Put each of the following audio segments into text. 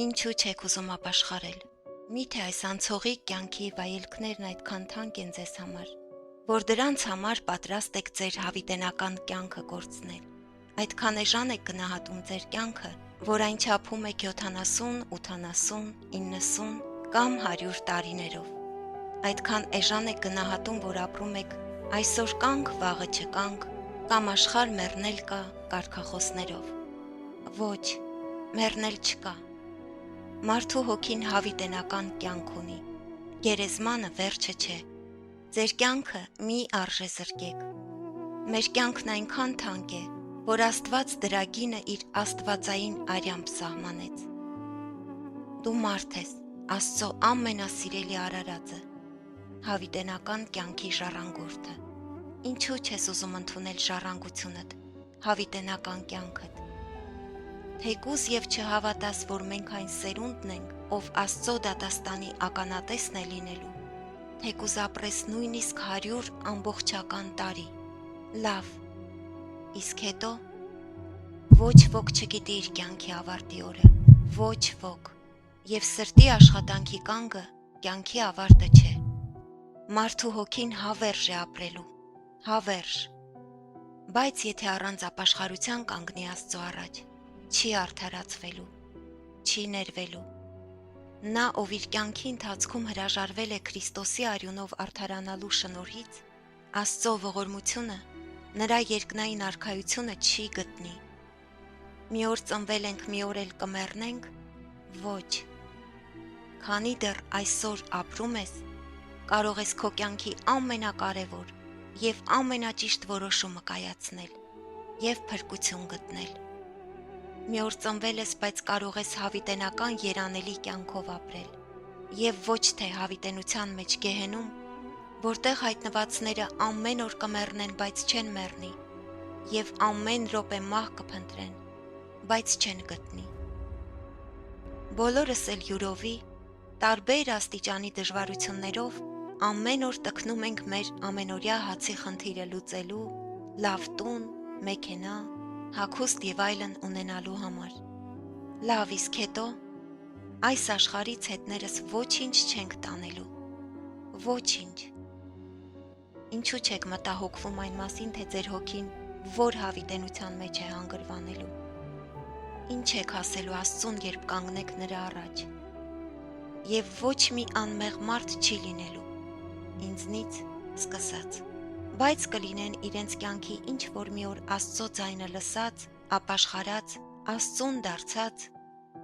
Ինչու չեք ուզում ապաշխարել։ Միթե այս անցողիկ կյանքի վայելքներն այդքան թանկ են ձեզ համար, որ դրանց համար պատրաստ եք ձեր հավիտենական կյանքը կորցնել։ Այդքան էժան եք գնահատում ձեր կյանքը, որ այն չափում եք 70, 80, 90 կամ 100 տարիներով։ Այդքան էժան եք գնահատում, որ ապրում եք այսօր կանք, վաղը չկանք, կամ աշխարհ մեռնել կա կարգախոսներով։ Ոչ, մեռնել չկա։ Մարդու հոգին հավիտենական կյանք ունի, գերեզմանը վերջը չէ, ձեր կյանքը մի արժե զրկեք, մեր կյանքն այնքան թանկ է, որ Աստված դրա գինը իր աստվածային արյամբ սահմանեց։ Դու մարդ ես, Աստծո ամենասիրելի արարածը, հավիտենական կյանքի ժառանգորդը, ինչու չես ուզում ընդունել ժառանգությունդ, հավիտենական կյանքդ։ Թեկուզ և չհավատաս, որ մենք այն սերունդն ենք, ով Աստծո դատաստանի ականատեսն է լինելու, թեկուզ ապրես նույնիսկ 100 ամբողջական տարի, լավ, իսկ հետո ոչ ոք չգիտի իր կյանքի ավարտի օրը, ոչ ոք, և սրտի աշխատանքի կանգը կյանքի ավարտը չէ, մարդու հոգին հավերժ է ապրելու, հավերժ, բայց եթե առանց ապաշխարության կանգնի Աստծո առաջ, չի արդարացվելու, չի ներվելու։ Նա, ով իր կյանքի ընթացքում հրաժարվել է Քրիստոսի արյունով արդարանալու շնորհից, Աստծո ողորմությունը, նրա երկնային արքայությունը չի գտնի։ Մի օր ծնվել ենք, մի օր էլ կմեռնենք, ոչ։ Քանի դեռ այսօր ապրում ես, կարող ես քո կյանքի ամենակարևոր և ամենաճիշտ որոշումը կայացնել և փրկություն գտնել։ Մի օր ծնվել ես, բայց կարող ես հավիտենական երանելի կյանքով ապրել և ոչ թե հավիտենության մեջ գեհենում, որտեղ հայտնվածները ամեն օր կմեռնեն, բայց չեն մեռնի և ամեն րոպե մահ կփնտրեն, բայց չեն գտնի։ Բոլորս էլ յուրովի, տարբեր աստիճանի դժվարություններով ամեն օր տքնում ենք մեր ամենօրյա հացի խնդիրը լուծելու, լավ տուն, մեքենա, հագուստ և այլն ունենալու համար։ Լավ, իսկ հետո այս աշխարհից հետներս ոչինչ չենք տանելու, ոչինչ։ Ինչու չեք մտահոգվում այն մասին, թե ձեր հոգին որ հավիտենության մեջ է հանգրվանելու։ Ինչ եք ասելու Աստծուն, երբ կանգնեք նրա առաջ։ Եվ ոչ մի անմեղ մարդ չի լինելու, ինձնից սկսած, բայց կլինեն իրենց կյանքի ինչ որ մի օր Աստծո ձայնը լսած, ապաշխարած, Աստծուն դարձած,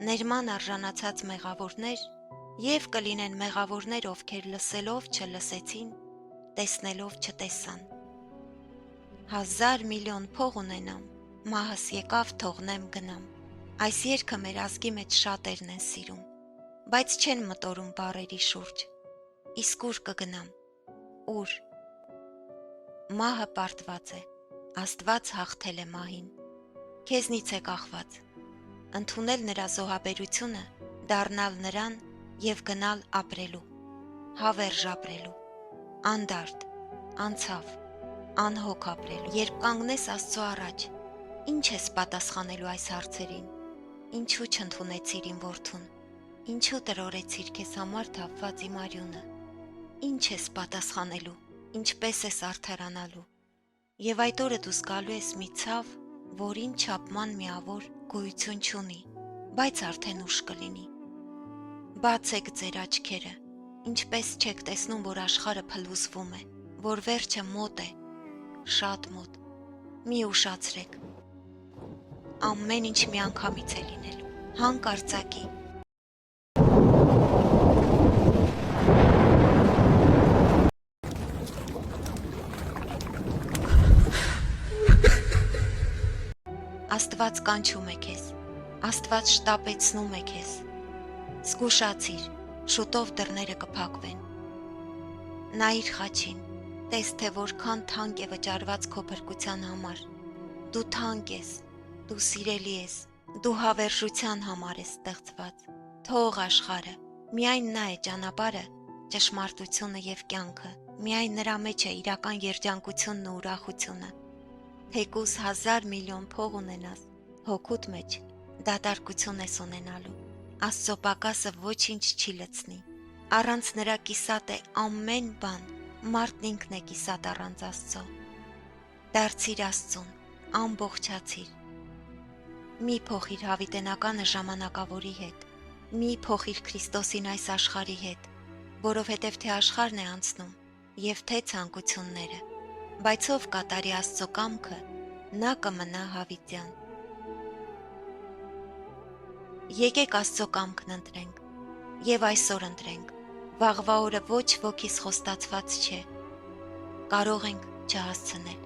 ներման արժանացած մեղավորներ և կլինեն մեղավորներ, ովքեր լսելով չլսեցին, տեսնելով չտեսան։ 1000 միլիոն փող ունենամ, մահս եկավ թողնեմ գնամ։ Այս երգը մեր ազգի մեջ շատերն են սիրում, բայց չեն մտորում բառերի շուրջ։ Իսկ ուր կգնամ, ուր։ Մահը պարտված է, Աստված հաղթել է մահին, քեզնից է կախված, ընդունել նրա զոհաբերությունը, դառնալ նրան և գնալ ապրելու, հավերժ ապրելու, անդարդ, անցավ, անհոգ ապրելու։ Երբ կանգնես Աստծո առաջ, ինչ ես պատասխանելու այս հարցերին, ինչու չընդունեցիր իմ որդուն, ինչու տրորեցիր քեզ համար թափված իմ արյունը, ինչ ես պատասխանելու, ինչպես ես արդարանալու։ Եվ այդ օրը դու զգալու ես մի ցավ, որին չափման միավոր գոյություն չունի, բայց արդեն ուշ կլինի։ Բացեք ձեր աչքերը, ինչպես չեք տեսնում, որ աշխարհը փլուզվում է, որ վերջը մոտ է, շատ մոտ։ Մի ուշացրեք։ Ամեն ինչ միանգամից է լինելու, հանկարծակի։ Աստված կանչում է քեզ, Աստված շտապեցնում է քեզ, զգուշացիր, շուտով դռները կփակվեն։ Նայիր խաչին, տես թե որքան թանկ է վճարված քո փրկության համար, դու թանկ ես, դու սիրելի ես, դու հավերժության համար ես ստեղծված, թող աշխարհը, միայն նա է ճանապարհը, ճշմարտությունը և կյանքը, միայն նրա մեջ է իրական երջանկությունն ու ուրախությունը։ Թեկուզ 1000 միլիոն փող ունենաս, հոգուդ մեջ դատարկություն ես ունենալու, Աստծո պակասը ոչինչ չի լցնի։ Առանց նրա կիսատ է ամեն բան, մարդն ինքն է կիսատ առանց Աստծո։ Դարձիր Աստծուն, ամբողջացիր։ Մի փոխիր հավիտենականը ժամանակավորի հետ, մի փոխիր Քրիստոսին այս աշխարհի հետ, որովհետև թե աշխարհն է անցնում, եւ թե ցանկությունները, բայց ով կատարի Աստծո կամքը, նա կմնա հավիտյան։ Եկեք Աստծո կամքն ընտրենք, եւ այսօր ընտրենք, վաղվա օրը ոչ ոքիս խոստացված չէ, կարող ենք չհասցնել։